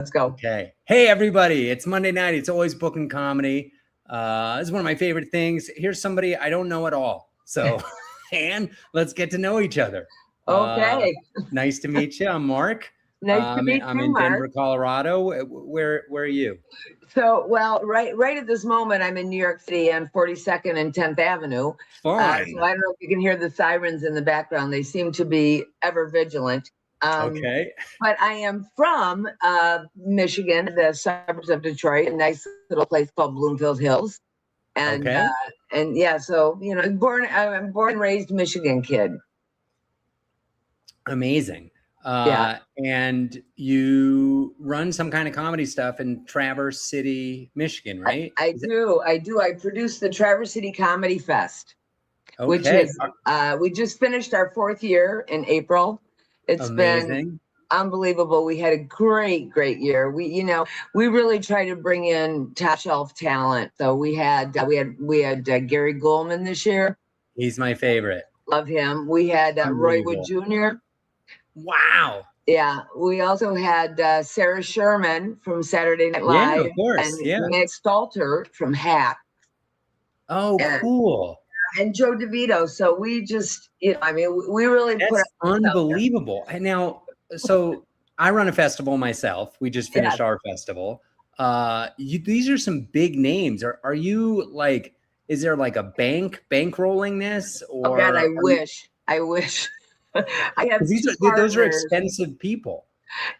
Let's go. Okay. Hey, everybody. It's Monday night. It's Always Bookin Comedy. This is one of my favorite things. Here's somebody I don't know at all. So, and let's get to know each other. Okay. Nice to meet you. I'm Mark. Nice to meet I'm you, in Mark. Denver, Colorado. Where are you? So, well, right at this moment, I'm in New York City on 42nd and 10th Avenue. Fine. So I don't know if you can hear the sirens in the background. They seem to be ever vigilant. Okay. But I am from Michigan, the suburbs of Detroit, a nice little place called Bloomfield Hills. And Okay. And yeah, so I'm born and raised Michigan kid. Amazing. Yeah. And you run some kind of comedy stuff in Traverse City, Michigan, right? I do. I produce the Traverse City Comedy Fest, which Okay. is we just finished our 4th year in April. It's been Amazing. unbelievable. We had a great year. We really try to bring in top shelf talent. So we had Gary Goldman this year. He's my favorite. Love him. We had Roy Wood Jr. Wow. Yeah, we also had Sarah Sherman from Saturday Night Live. Yeah, of course. And Yeah. Meg Stalter from Hack. Oh, cool. And Joe DeVito. So we just, we really That's unbelievable. And now, so I run a festival myself. We just finished our festival. These are some big names. Are you like, is there like a bankrolling this? Or oh God, I wish. I have those are expensive people.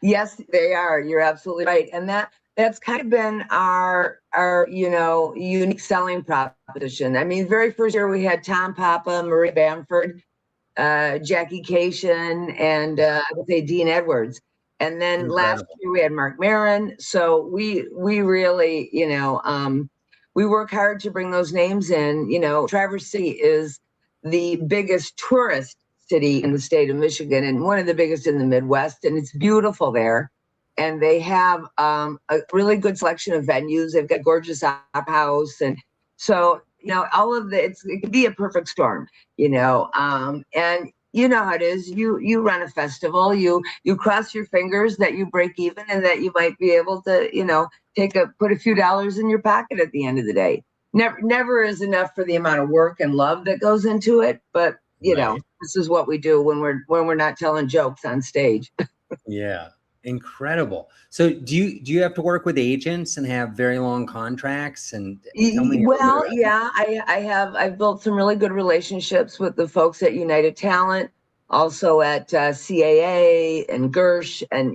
Yes, they are. You're absolutely right. And that's kind of been our unique selling proposition. I mean, very first year we had Tom Papa, Marie Bamford, Jackie Cation, and I would say Dean Edwards. And then last year we had Mark Maron. So we really, we work hard to bring those names in. Traverse City is the biggest tourist city in the state of Michigan and one of the biggest in the Midwest, and it's beautiful there. And they have a really good selection of venues. They've got gorgeous opera house, and so all of it can be a perfect storm. And you know how it is. You run a festival. You cross your fingers that you break even and that you might be able to put a few dollars in your pocket at the end of the day. Never is enough for the amount of work and love that goes into it, but this is what we do when we're not telling jokes on stage. Yeah. Incredible. So do you have to work with agents and have very long contracts? And tell me. Well, yeah, I've built some really good relationships with the folks at United Talent, also at CAA and Gersh and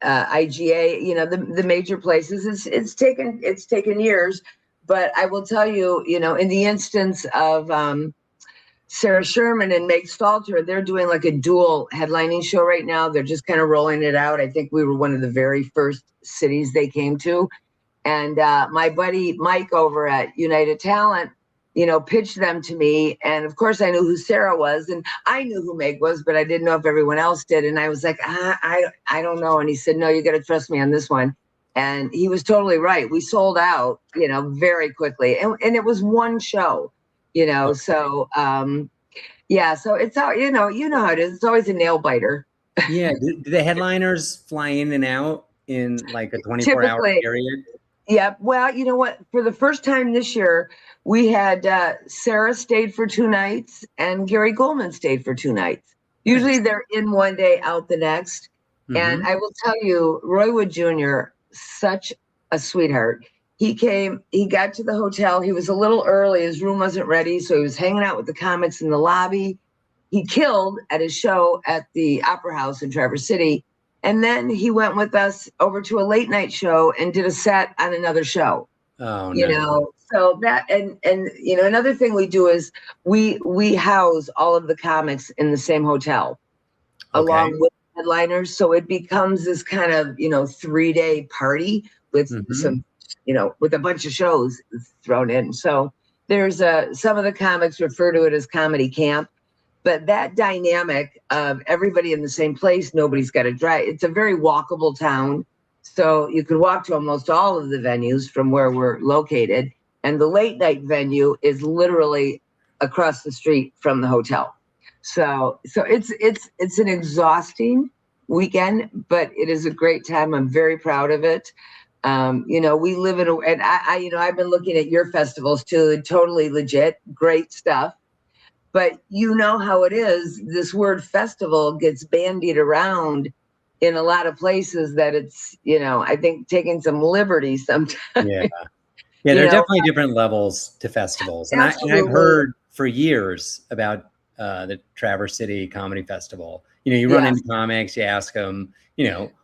IGA, the major places. It's taken years, but I will tell you, in the instance of Sarah Sherman and Meg Stalter, they're doing like a dual headlining show right now. They're just kind of rolling it out. I think we were one of the very first cities they came to. And my buddy Mike over at United Talent, pitched them to me. And of course, I knew who Sarah was and I knew who Meg was, but I didn't know if everyone else did. And I was like, I don't know. And he said, no, you got to trust me on this one. And he was totally right. We sold out, very quickly. And it was one show. So so it's how how it is. It's always a nail biter. Yeah. Do the headliners fly in and out in like a 24-hour period? Yeah. Well, you know what? For the first time this year, we had Sarah stayed for 2 nights and Gary Goldman stayed for 2 nights. Usually they're in one day, out the next. Mm-hmm. And I will tell you, Roy Wood Jr., such a sweetheart. He got to the hotel. He was a little early. His room wasn't ready. So he was hanging out with the comics in the lobby. He killed at his show at the Opera House in Traverse City. And then he went with us over to a late night show and did a set on another show. Oh, no. So that, and another thing we do is we house all of the comics in the same hotel along with headliners. So it becomes this kind of, 3-day party with some, with a bunch of shows thrown in. So there's some of the comics refer to it as comedy camp, but that dynamic of everybody in the same place, nobody's got to drive. It's a very walkable town. So you could walk to almost all of the venues from where we're located. And the late night venue is literally across the street from the hotel. So it's an exhausting weekend, but it is a great time. I'm very proud of it. We live in and I've been looking at your festivals too, totally legit, great stuff. But you know how it is. This word festival gets bandied around in a lot of places that it's, I think taking some liberty sometimes. Yeah. Yeah, there are definitely different levels to festivals. And I've heard for years about the Traverse City Comedy Festival. You run into comics, you ask them,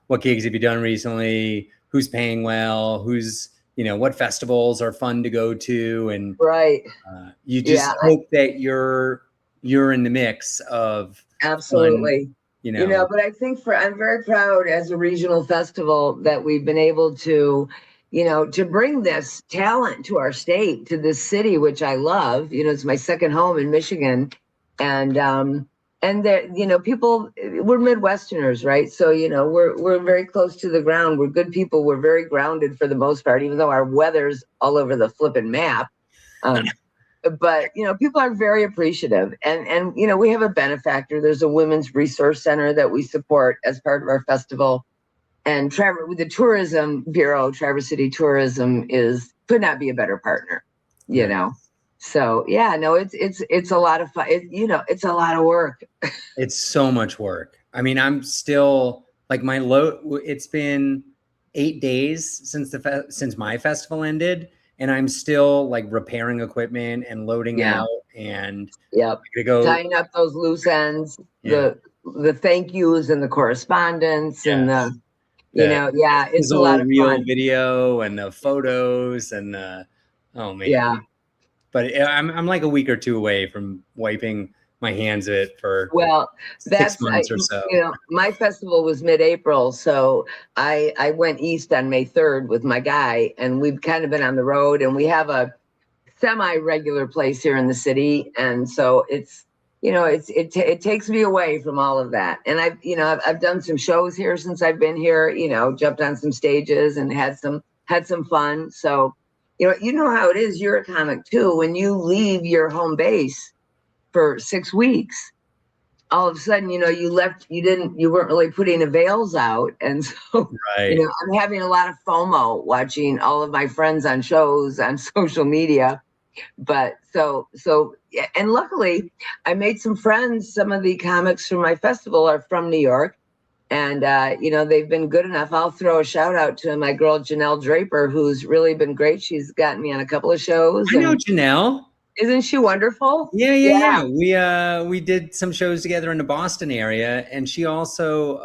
what gigs have you done recently? Who's paying well? Who's, what festivals are fun to go to? And you just hope that you're in the mix of absolutely. Fun, But I think I'm very proud as a regional festival that we've been able to, to bring this talent to our state, to this city, which I love. It's my second home in Michigan. And that, people, we're Midwesterners, right? So, we're very close to the ground. We're good people. We're very grounded for the most part, even though our weather's all over the flipping map. But people are very appreciative, and we have a benefactor. There's a women's resource center that we support as part of our festival, and the tourism bureau, Traverse City Tourism, could not be a better partner. So it's a lot of fun. It's a lot of work. It's so much work. I mean, I'm still like it's been 8 days since my festival ended. And I'm still like repairing equipment and loading out and tying up those loose ends, the thank yous and the correspondence and it's a lot of fun. Video and the photos and oh man. Yeah. But I'm like a week or two away from wiping my hands of it for 6 months or so. My festival was mid-April, so I went east on May 3rd with my guy, and we've kind of been on the road, and we have a semi-regular place here in the city, and so it's it takes me away from all of that. And I've done some shows here since I've been here, jumped on some stages and had some fun. So you know how it is. You're a comic too. When you leave your home base for 6 weeks, all of a sudden, you weren't really putting the veils out. And so, I'm having a lot of FOMO watching all of my friends on shows on social media. But and luckily I made some friends. Some of the comics from my festival are from New York, and they've been good enough. I'll throw a shout out to my girl, Janelle Draper, who's really been great. She's gotten me on a couple of shows. I know Janelle. Isn't she wonderful? Yeah. We did some shows together in the Boston area, and she also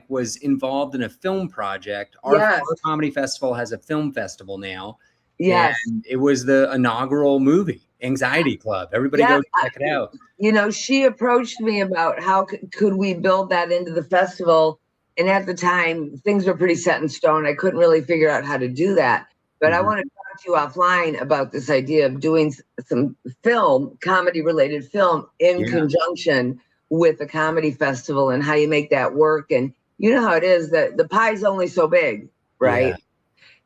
was involved in a film project. Our comedy festival has a film festival now. Yes. And it was the inaugural movie, Anxiety Club. Everybody go check it out. She approached me about how could we build that into the festival. And at the time, things were pretty set in stone. I couldn't really figure out how to do that. But I want to talk to you offline about this idea of doing some comedy-related film in conjunction with a comedy festival and how you make that work. And you know how it is that the pie's only so big, right? Yeah.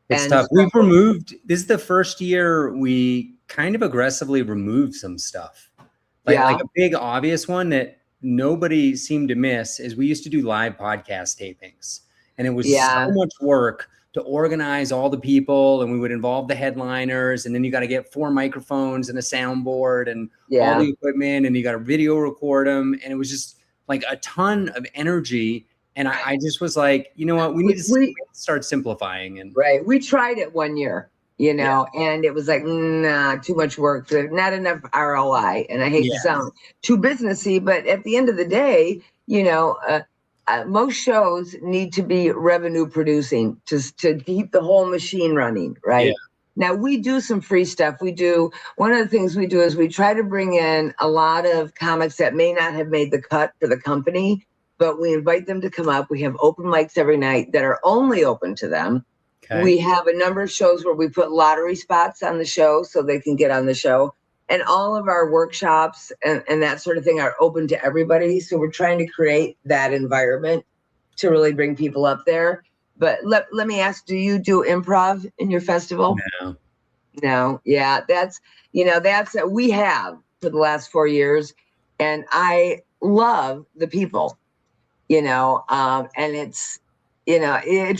It's tough. We've removed, this is the first year we kind of aggressively removed some stuff. Like a big obvious one that nobody seemed to miss is we used to do live podcast tapings. And it was so much work to organize all the people, and we would involve the headliners, and then you got to get 4 microphones and a soundboard and all the equipment, and you got to video record them. And it was just like a ton of energy. And I just was like, you know what, we need to start simplifying. And we tried it one year, and it was like, nah, too much work, not enough ROI. And I hate to sound too businessy, but at the end of the day, most shows need to be revenue producing to keep the whole machine running, right? Now we do some free stuff. One of the things we do is we try to bring in a lot of comics that may not have made the cut for the company, but we invite them to come up. We have open mics every night that are only open to them. Okay. We have a number of shows where we put lottery spots on the show so they can get on the show. And all of our workshops and that sort of thing are open to everybody. So we're trying to create that environment to really bring people up there. But let me ask, do you do improv in your festival? No. Yeah, that's we have for the last 4 years. And I love the people. and it's,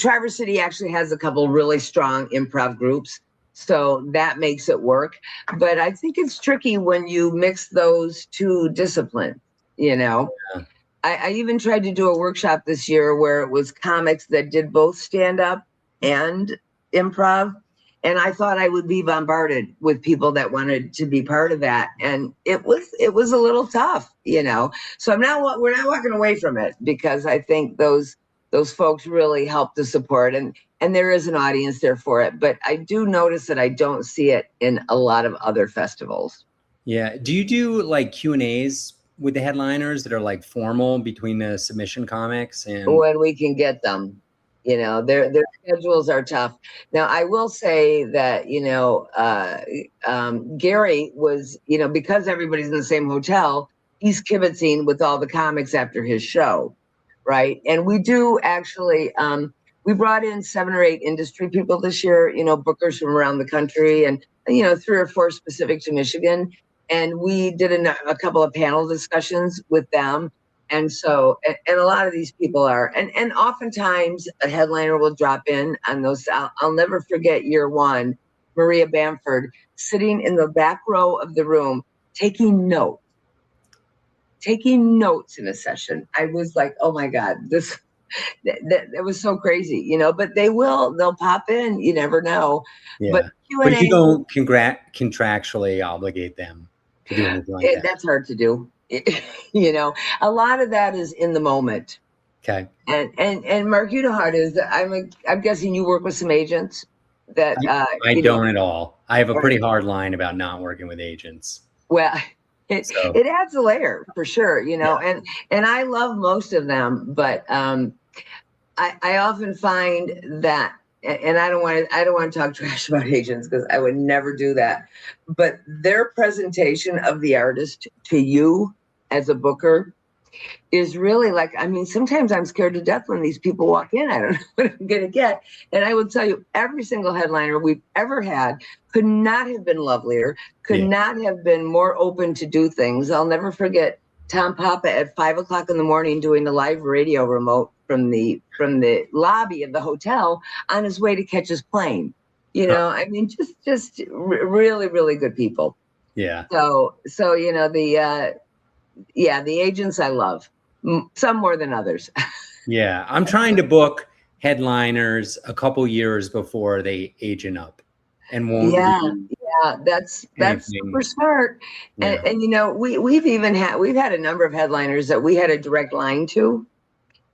Traverse City actually has a couple really strong improv groups. So that makes it work. But I think it's tricky when you mix those two disciplines, you know. Yeah. I even tried to do a workshop this year where it was comics that did both stand up and improv. And I thought I would be bombarded with people that wanted to be part of that. And it was a little tough, So we're not walking away from it, because I think those folks really help to support, and there is an audience there for it. But I do notice that I don't see it in a lot of other festivals. Yeah. Do you do like Q&As with the headliners that are like formal between the submission comics and? When we can get them, their schedules are tough. Now, I will say that, Gary was, because everybody's in the same hotel, he's kibitzing with all the comics after his show, right? And we do actually, we brought in 7 or 8 industry people this year, bookers from around the country, and 3 or 4 specific to Michigan. And we did a couple of panel discussions with them. And so, and a lot of these people are, and oftentimes a headliner will drop in on those. I'll never forget year 1, Maria Bamford sitting in the back row of the room, taking notes in a session. I was like, oh my God, that was so crazy, but they'll pop in, you never know. Yeah. But Q&A, but you don't contractually obligate them to do anything like that. That's hard to do. A lot of that is in the moment. Okay. And Mark, you know how it is. I'm guessing you work with some agents that I don't at all. I have a pretty hard line about not working with agents. Well, it adds a layer for sure, and I love most of them, but I often find that, and I don't want to talk trash about agents, because I would never do that. But their presentation of the artist to you as a booker is really like, sometimes I'm scared to death when these people walk in. I don't know what I'm going to get. And I will tell you, every single headliner we've ever had could not have been lovelier, could not have been more open to do things. I'll never forget Tom Papa at 5 o'clock in the morning doing a live radio remote from the lobby of the hotel on his way to catch his plane. Just really, really good people. Yeah. So the agents I love, some more than others. Yeah, I'm trying to book headliners a couple years before they agent up, and won't. Yeah, that's super smart. Yeah. And we've had a number of headliners that we had a direct line to,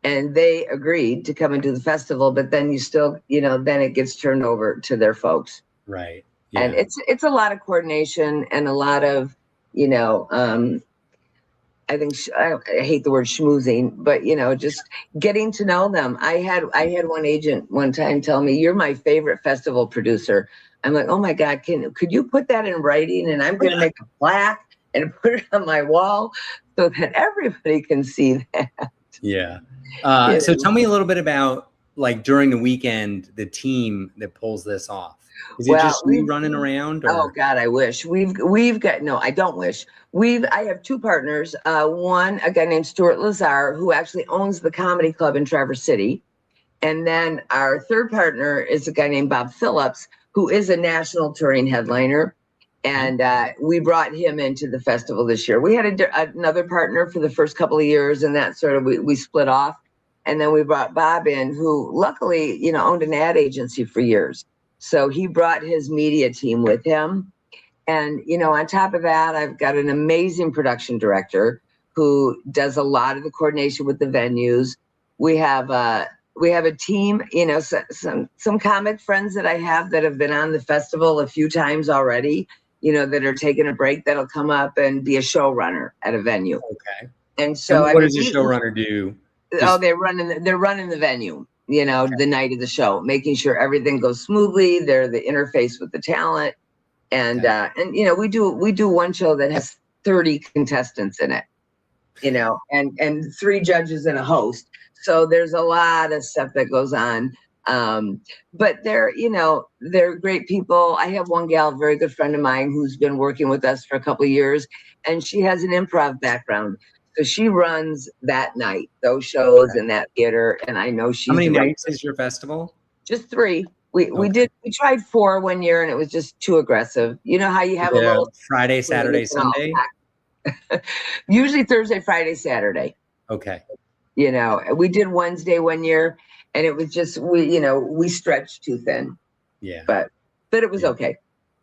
and they agreed to come and do the festival, but then you still, then it gets turned over to their folks. Right. Yeah. And it's a lot of coordination and a lot of, I think I hate the word schmoozing, but just getting to know them. I had one agent one time tell me, "You're my favorite festival producer." I'm like, "Oh my God, could you put that in writing? And I'm going to make a plaque and put it on my wall so that everybody can see that." Yeah. So tell me a little bit about, like, during the weekend, the team that pulls this off. Is it just you running around? Or? Oh God, I wish. We've got, no, I don't wish. I have 2 partners. One, a guy named Stuart Lazar, who actually owns the comedy club in Traverse City. And then our 3rd partner is a guy named Bob Phillips, who is a national touring headliner. And we brought him into the festival this year. We had another partner for the first couple of years, and that sort of, we split off. And then we brought Bob in, who luckily, owned an ad agency for years. So he brought his media team with him. And, on top of that, I've got an amazing production director who does a lot of the coordination with the venues. We have a team, some comic friends that I have that have been on the festival a few times already, that are taking a break, that'll come up and be a showrunner at a venue. Okay. And so what does a showrunner do? They're running the venue, okay, the night of the show, making sure everything goes smoothly. They're the interface with the talent. And, okay. We do one show that has 30 contestants in it, and 3 judges and a host. So there's a lot of stuff that goes on. But they're great people. I have one gal, a very good friend of mine, who's been working with us for a couple of years, and she has an improv background. So she runs that night, those shows in that theater, and I know she's How many right. nights is your festival? Just 3. We tried 4 one year, and it was just too aggressive. You know how you have a little Friday, Saturday, Sunday? Usually Thursday, Friday, Saturday. Okay. You know, we did Wednesday one year, and it was just we stretched too thin. Yeah. But it was okay.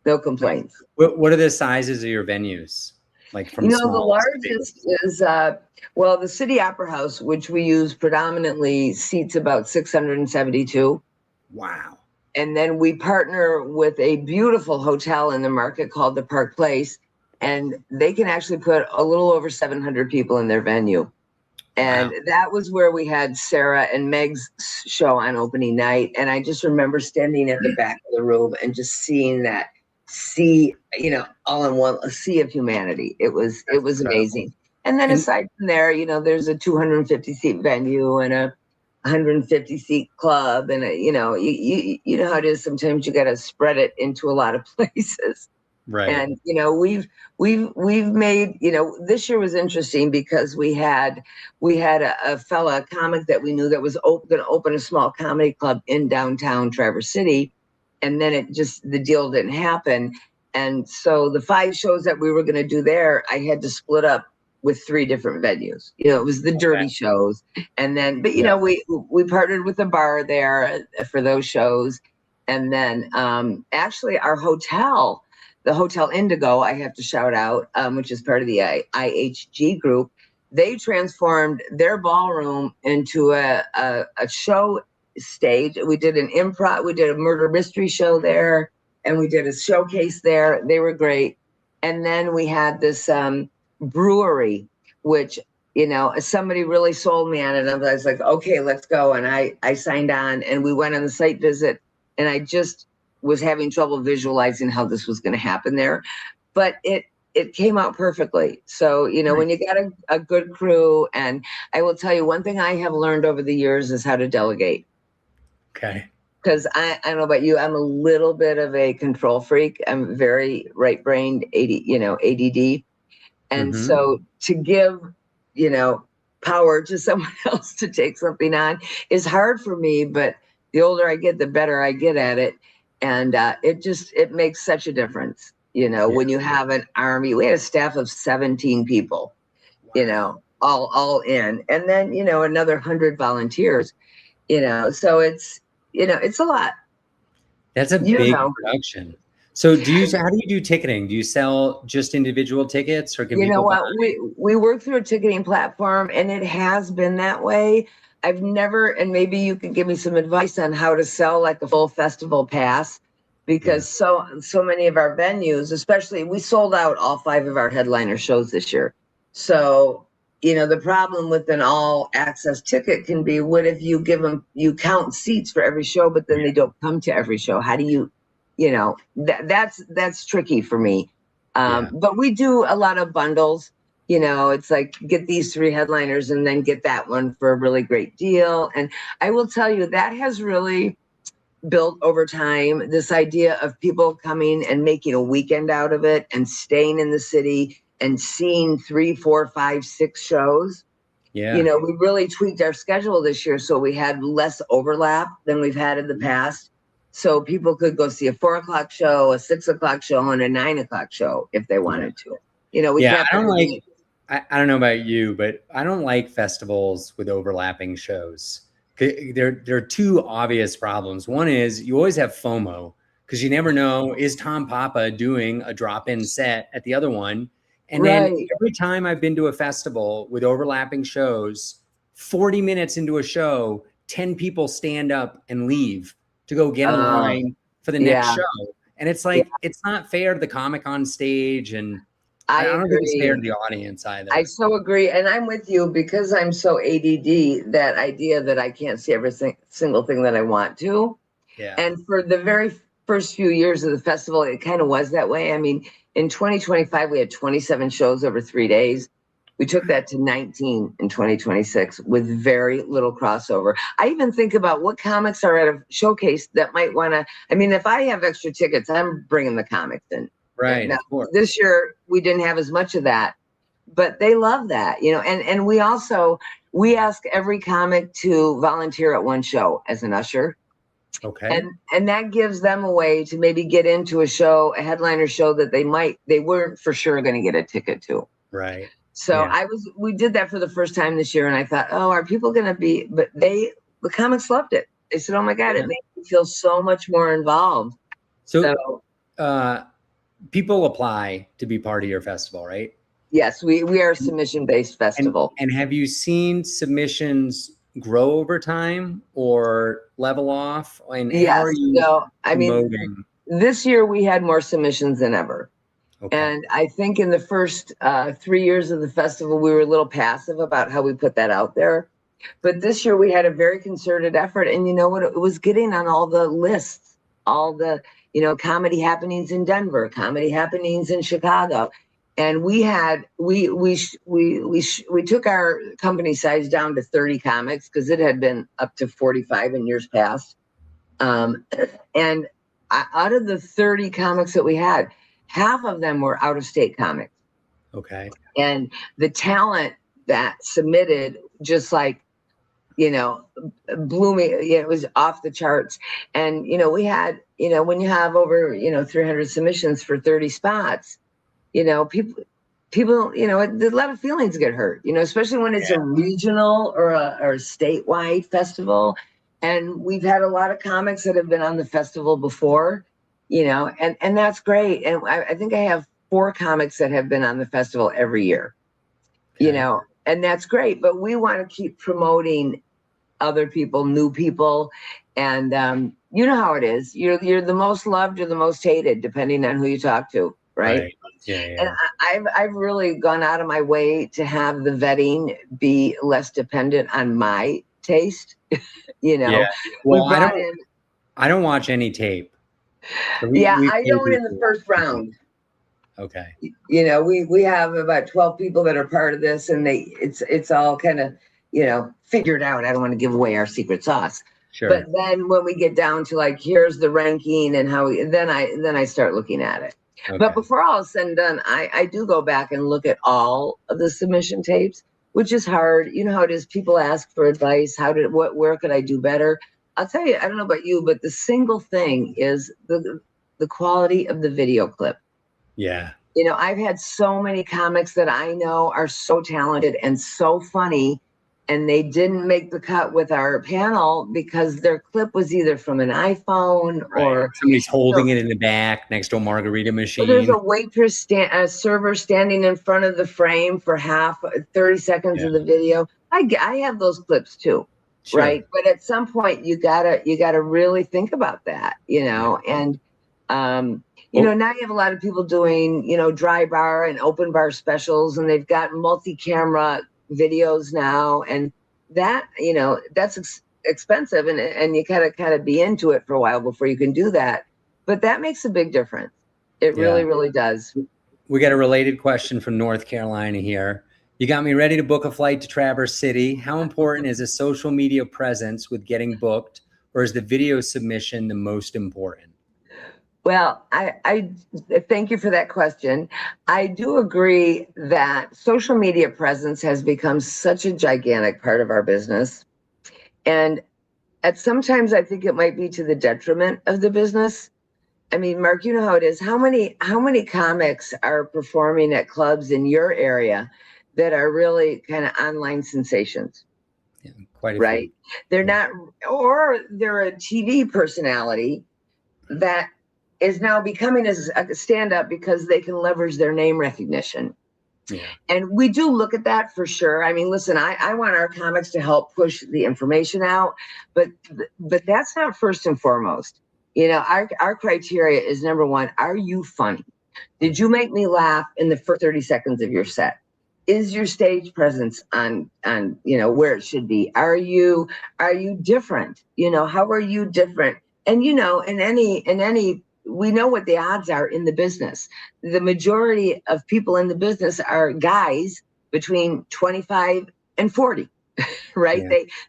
No complaints. What are the sizes of your venues? Like from small the largest is the City Opera House, which we use predominantly, seats about 672. Wow. And then we partner with a beautiful hotel in the market called the Park Place, and they can actually put a little over 700 people in their venue. And that was where we had Sarah and Meg's show on opening night. And I just remember standing at the back of the room and just seeing that all in one, a sea of humanity. It was amazing. And then aside from there, there's a 250 seat venue and a 150 seat club. And, you know how it is. Sometimes you got to spread it into a lot of places. Right. And, we've made, this year was interesting because we had a fella comic that we knew that was going to open a small comedy club in downtown Traverse City. And then the deal didn't happen. And so the 5 shows that we were going to do there, I had to split up with 3 different venues. It was the dirty shows. And then, but we partnered with a bar there for those shows. And then actually our hotel, the Hotel Indigo, I have to shout out, which is part of the IHG group. They transformed their ballroom into a show stage. We did an improv, we did a murder mystery show there, and we did a showcase there. They were great. And then we had this brewery, which, somebody really sold me on it. And I was like, okay, let's go. And I signed on, and we went on the site visit, and I just was having trouble visualizing how this was going to happen there. But it came out perfectly. So, when you got a good crew, and I will tell you one thing I have learned over the years is how to delegate. Okay. Because I don't know about you, I'm a little bit of a control freak. I'm very right-brained, ADD. And so to give, power to someone else to take something on is hard for me. But the older I get, the better I get at it. And it makes such a difference, when you have an army. We had a staff of 17 people, all in. And then, another 100 volunteers, so it's a lot. That's a big production. So how do you do ticketing? Do you sell just individual tickets, or can people buy? We work through a ticketing platform, and it has been that way. I've never, and maybe you could give me some advice on how to sell like a full festival pass, because so many of our venues, especially, we sold out all 5 of our headliner shows this year. So, the problem with an all access ticket can be, what if you you count seats for every show, but then they don't come to every show? How do you, that's tricky for me. But we do a lot of bundles. It's like, get these 3 headliners and then get that one for a really great deal. And I will tell you, that has really built over time, this idea of people coming and making a weekend out of it and staying in the city and seeing 3, 4, 5, 6 shows. Yeah. We really tweaked our schedule this year, so we had less overlap than we've had in the past. So people could go see a 4 o'clock show, a 6 o'clock show, and a 9 o'clock show if they wanted to. I don't know about you, but I don't like festivals with overlapping shows. There are 2 obvious problems. One is you always have FOMO, because you never know, is Tom Papa doing a drop-in set at the other one? And then every time I've been to a festival with overlapping shows, 40 minutes into a show, 10 people stand up and leave to go get in line for the next show. And it's like, it's not fair to the comic on stage, and I don't think it's fair to the audience either. I so agree. And I'm with you, because I'm so ADD, that idea that I can't see every single thing that I want to. Yeah. And for the very first few years of the festival, it kind of was that way. I mean, in 2025, we had 27 shows over 3 days. We took that to 19 in 2026 with very little crossover. I even think about what comics are at a showcase that might want to, if I have extra tickets, I'm bringing the comics in. Right. Now, this year, we didn't have as much of that, but they love that, and we ask every comic to volunteer at one show as an usher. Okay. And that gives them a way to maybe get into a headliner show that they weren't for sure going to get a ticket to. Right. So Yeah. we did that for the first time this year, and I thought, oh, are people going to be? But the comics loved it. They said, oh my God, it makes me feel so much more involved. So people apply to be part of your festival, right? Yes, we are a submission-based festival. And have you seen submissions grow over time or level off? And Yes. how are you promoting? This year we had more submissions than ever. Okay. And I think in the first 3 years of the festival, we were a little passive about how we put that out there. But this year we had a very concerted effort. And you know what? It was getting on all the lists, all the, comedy happenings in Denver, comedy happenings in Chicago. And we took our company size down to 30 comics because it had been up to 45 in years past. And out of the 30 comics that we had, half of them were out-of-state comics. Okay. And the talent that submitted just blew me. It was off the charts. And, we had, when you have over, 300 submissions for 30 spots, people, a lot of feelings get hurt, especially when it's a regional or a statewide festival. And we've had a lot of comics that have been on the festival before, and that's great. And I think I have 4 comics that have been on the festival every year, and that's great. But we want to keep promoting other people, new people. And you know how it is. You're the most loved or the most hated, depending on who you talk to. Right. Yeah. And I've really gone out of my way to have the vetting be less dependent on my taste. Yeah. Well, I don't watch any tape. So I don't in the first round. Okay. We have about 12 people that are part of this, and it's all kind of, figured out. I don't want to give away our secret sauce. Sure. But then when we get down to here's the ranking and then I start looking at it. Okay. But before all is said and done, I do go back and look at all of the submission tapes, which is hard. You know how it is. People ask for advice. Where could I do better? I'll tell you, I don't know about you, but the single thing is the quality of the video clip. Yeah. I've had so many comics that I know are so talented and so funny, and they didn't make the cut with our panel because their clip was either from an iPhone or somebody's holding it in the back next to a margarita machine. There's a waitress, a server standing in front of the frame for 30 seconds of the video. I have those clips too, right? But at some point you gotta really think about that, and now you have a lot of people doing, dry bar and open bar specials, and they've got multi-camera videos now, and that, that's expensive, and you gotta kind of be into it for a while before you can do that. But that makes a big difference. It really, really does. We got a related question from North Carolina here. You got me ready to book a flight to Traverse City. How important is a social media presence with getting booked, or is the video submission the most important? Well, I thank you for that question. I do agree that social media presence has become such a gigantic part of our business. And sometimes I think it might be to the detriment of the business. I mean, Mark, you know how it is. How many comics are performing at clubs in your area that are really kind of online sensations? Yeah, quite a right. few. They're not, or they're a TV personality that is now becoming a stand-up because they can leverage their name recognition. Yeah. And we do look at that for sure. I mean, listen, I want our comics to help push the information out, but that's not first and foremost. Our criteria is, number one, are you funny? Did you make me laugh in the first 30 seconds of your set? Is your stage presence on where it should be? Are you different? How are you different? And in any we know what the odds are in the business. The majority of people in the business are guys between 25 and 40, right?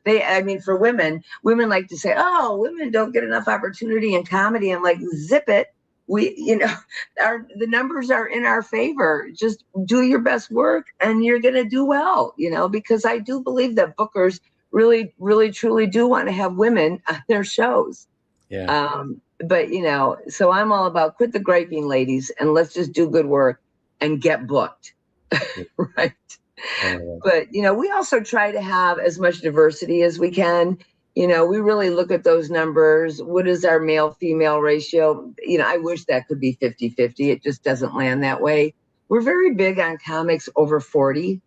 Yeah. I mean, for women like to say, oh, women don't get enough opportunity in comedy. I'm like, zip it. we, the numbers are in our favor. Just do your best work and you're going to do well, because I do believe that bookers really, really, truly do want to have women on their shows. Yeah. But, so I'm all about quit the griping, ladies, and let's just do good work and get booked. Right. But, we also try to have as much diversity as we can. We really look at those numbers. What is our male female ratio? I wish that could be 50-50. It just doesn't land that way. We're very big on comics over 40.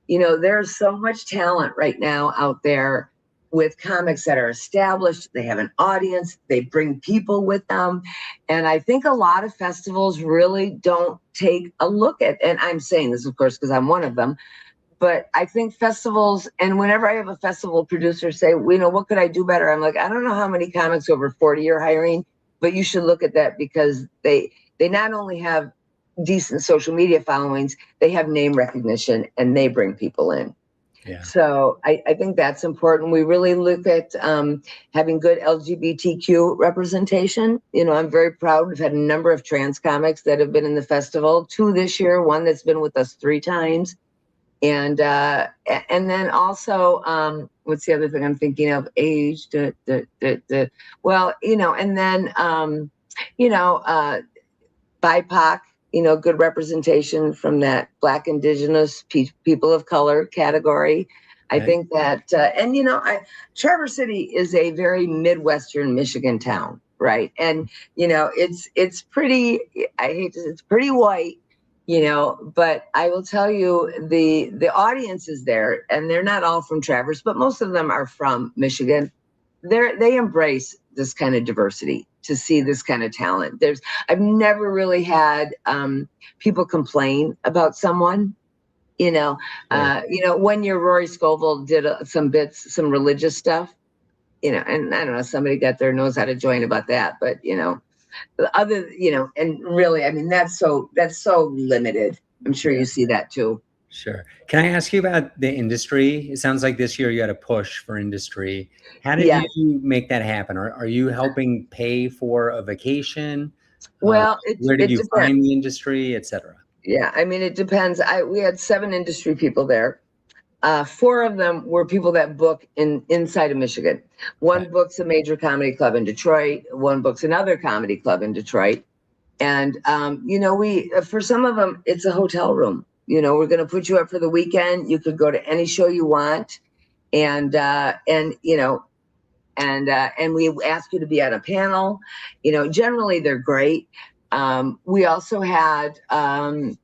There's so much talent right now out there with comics that are established. They have an audience, they bring people with them. And I think a lot of festivals really don't take a look at, and I'm saying this, of course, because I'm one of them, but I think festivals, and whenever I have a festival producer say, what could I do better? I'm like, I don't know how many comics over 40 you're hiring, but you should look at that because they not only have decent social media followings, they have name recognition and they bring people in. Yeah. So I think that's important. We really look at having good LGBTQ representation. I'm very proud. We've had a number of trans comics that have been in the festival, 2 this year, one that's been with us 3 times. And then also, what's the other thing I'm thinking of? Age, well, and then, BIPOC, good representation from that Black, Indigenous, people of color category. I think that, Traverse City is a very Midwestern Michigan town, right? And, it's pretty, it's pretty white, but I will tell you the audience is there, and they're not all from Traverse, but most of them are from Michigan. They embrace this kind of diversity, to see this kind of talent. I've never really had people complain about someone, when your Rory Scovel did some bits, some religious stuff, and I don't know, somebody got their nose out of joint about that, but and really, I mean, that's so limited. I'm sure you see that too. Sure. Can I ask you about the industry? It sounds like this year you had a push for industry. How did you make that happen? Are you helping pay for a vacation? Well, where did you find the industry, et cetera? Yeah, I mean, it depends. We had 7 industry people there. 4 of them were people that book inside of Michigan. One books a major comedy club in Detroit. One books another comedy club in Detroit. And, we, for some of them, it's a hotel room. We're going to put you up for the weekend. You could go to any show you want. And we ask you to be on a panel. Generally they're great. We also had, Ron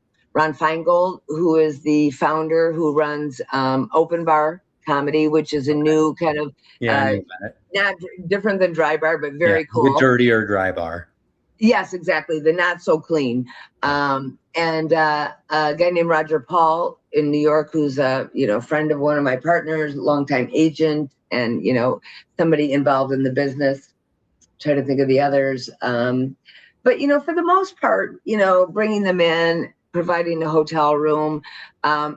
Feingold, who is the founder who runs Open Bar Comedy, which is a new kind of, not different than Dry Bar, but very cool. The dirtier Dry Bar. Yes, exactly. The not so clean. And a guy named Roger Paul in New York, who's a friend of one of my partners, longtime agent, and somebody involved in the business. Try to think of the others. But for the most part, bringing them in, providing a hotel room.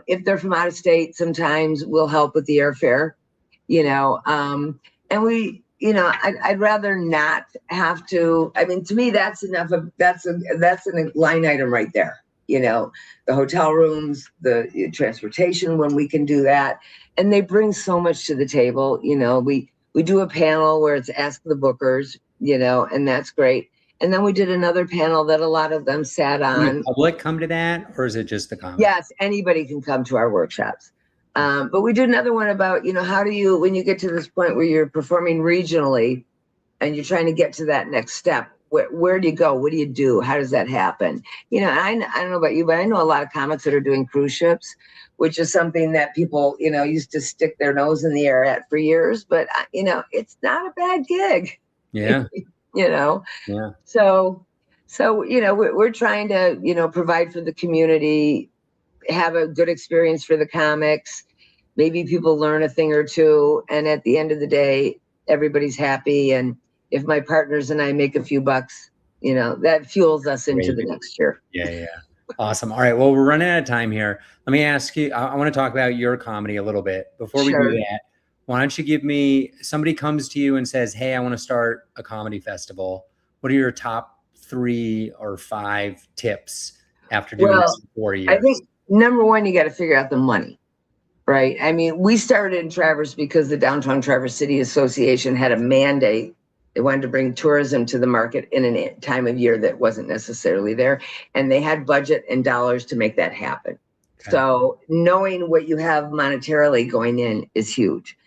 If they're from out of state, sometimes we'll help with the airfare. And we. I'd rather not have to. I mean, to me, that's enough of that's a line item right there. The hotel rooms, the transportation when we can do that, and they bring so much to the table. We do a panel where it's Ask the Bookers, and that's great. And then we did another panel that a lot of them sat on. Can the public come to that, or is it just the comics? Yes, anybody can come to our workshops. But we did another one about, how do you, when you get to this point where you're performing regionally and you're trying to get to that next step, where do you go? What do you do? How does that happen? I don't know about you, but I know a lot of comics that are doing cruise ships, which is something that people, used to stick their nose in the air at for years. But, it's not a bad gig. Yeah. Yeah. So, we're trying to, provide for the community, have a good experience for the comics. Maybe people learn a thing or two. And at the end of the day, everybody's happy. And if my partners and I make a few bucks, that fuels us into the next year. Yeah. Awesome. All right. Well, we're running out of time here. Let me ask you, I want to talk about your comedy a little bit. Before we do that, why don't you give me, somebody comes to you and says, hey, I want to start a comedy festival. What are your top 3 or 5 tips after doing this for 4 years? I think number one, you got to figure out the money, right? I mean, we started in Traverse because the Downtown Traverse City Association had a mandate. They wanted to bring tourism to the market in a time of year that wasn't necessarily there. And they had budget and dollars to make that happen. Okay. So knowing what you have monetarily going in is huge.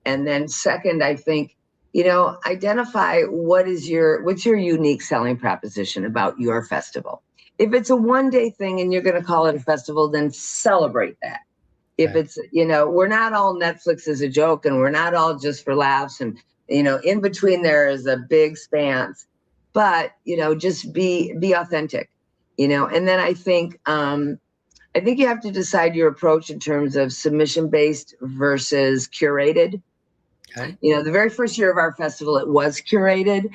And then second, I think, identify what's your unique selling proposition about your festival. If it's a one-day thing and you're going to call it a festival, then celebrate that. If it's, we're not all Netflix as a joke, and we're not all just for laughs, and, in between there is a big span, but, just be authentic, and then I think you have to decide your approach in terms of submission-based versus curated. Okay. The very first year of our festival, it was curated,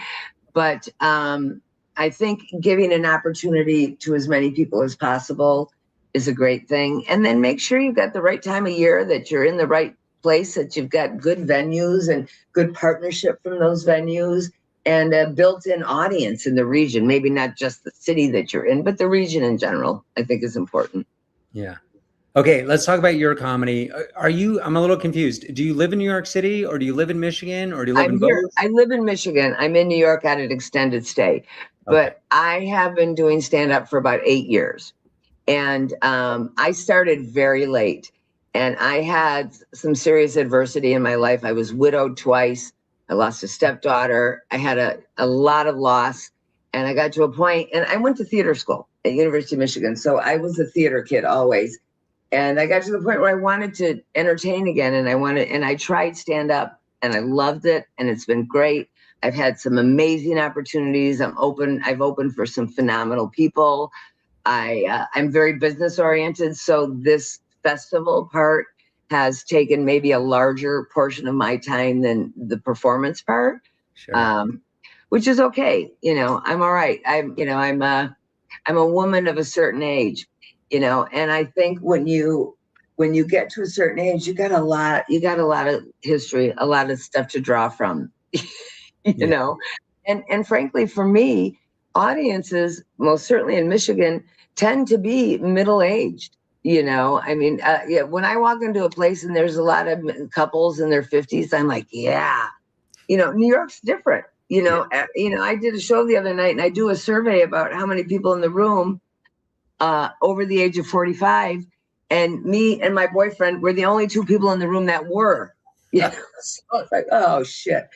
but I think giving an opportunity to as many people as possible is a great thing. And then make sure you've got the right time of year, that you're in the right place, that you've got good venues and good partnership from those venues, and a built-in audience in the region. Maybe not just the city that you're in, but the region in general, I think is important. Yeah. Okay, let's talk about your comedy. I'm a little confused. Do you live in New York City, or do you live in Michigan, or do you live in both? I live in Michigan. I'm in New York at an extended stay, but I have been doing stand-up for about 8 years. And I started very late, and I had some serious adversity in my life. I was widowed twice. I lost a stepdaughter. I had a lot of loss, and I got to a point, and I went to theater school at University of Michigan. So I was a theater kid always. And I got to the point where I wanted to entertain again, and I tried stand up, and I loved it, and it's been great. I've had some amazing opportunities. I've opened for some phenomenal people. I'm very business oriented, so this festival part has taken maybe a larger portion of my time than the performance part. Sure. Which is okay. I'm all right. I'm a woman of a certain age. And I think when you get to a certain age, you got a lot of history, a lot of stuff to draw from, and frankly, for me, audiences, most certainly in Michigan, tend to be middle-aged. When I walk into a place and there's a lot of couples in their 50s, I'm like, yeah, New York's different. I did a show the other night, and I do a survey about how many people in the room over the age of 45, and me and my boyfriend were the only 2 people in the room that were. So it's like, oh shit.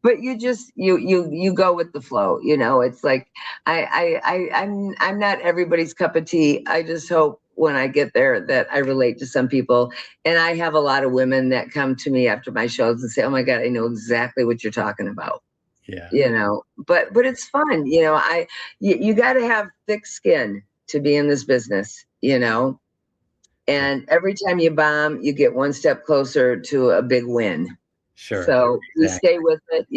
But you just you go with the flow. It's like I'm not everybody's cup of tea. I just hope when I get there that I relate to some people. And I have a lot of women that come to me after my shows and say, oh my God, I know exactly what you're talking about. Yeah. But it's fun. You got to have thick skin to be in this business, and every time you bomb, you get one step closer to a big win. Sure. So we stay with it.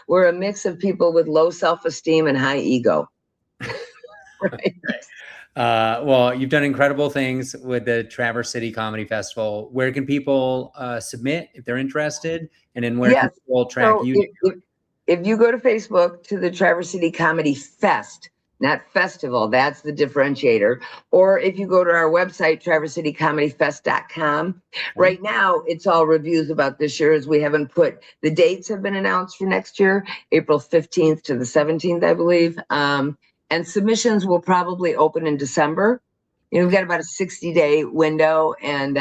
We're a mix of people with low self-esteem and high ego. Right. Well, you've done incredible things with the Traverse City Comedy Festival. Where can people submit if they're interested? And then where can people track you? If you go to Facebook to the Traverse City Comedy Fest, not festival, that's the differentiator. Or if you go to our website, traversitycomedyfest.com, right now it's all reviews about this year, as we haven't put, the dates have been announced for next year, April 15th to the 17th, I believe. And submissions will probably open in December. We've got about a 60-day window, and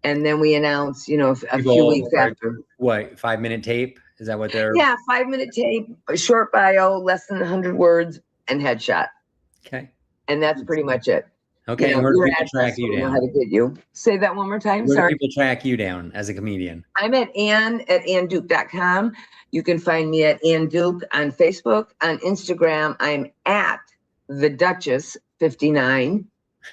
then we announce, a few weeks after. What, 5-minute tape? Is that what they're? Yeah, 5-minute tape, a short bio, less than 100 words, and headshot. Okay. And that's pretty much it. Okay. And where do people track you down? How to get you? Say that one more time. Where do people track you down as a comedian? I'm at AnnDuke.com. You can find me at Ann Duke on Facebook. On Instagram, I'm at the Duchess 59.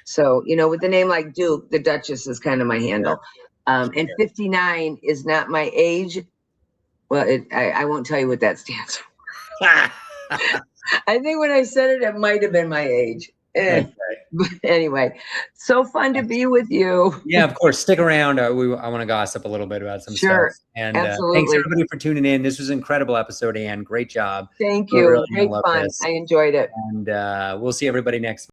So, with the name like Duke, the Duchess is kind of my handle. And 59 is not my age. Well, I won't tell you what that stands for. I think when I said it, it might have been my age. Okay. But anyway, so fun to be with you. Yeah, of course. Stick around. I want to gossip a little bit about some Sure. stuff. And Absolutely. thanks everybody for tuning in. This was an incredible episode, Ann. Great job. Thank We're you. really Great gonna love fun. this. I enjoyed it. And we'll see everybody next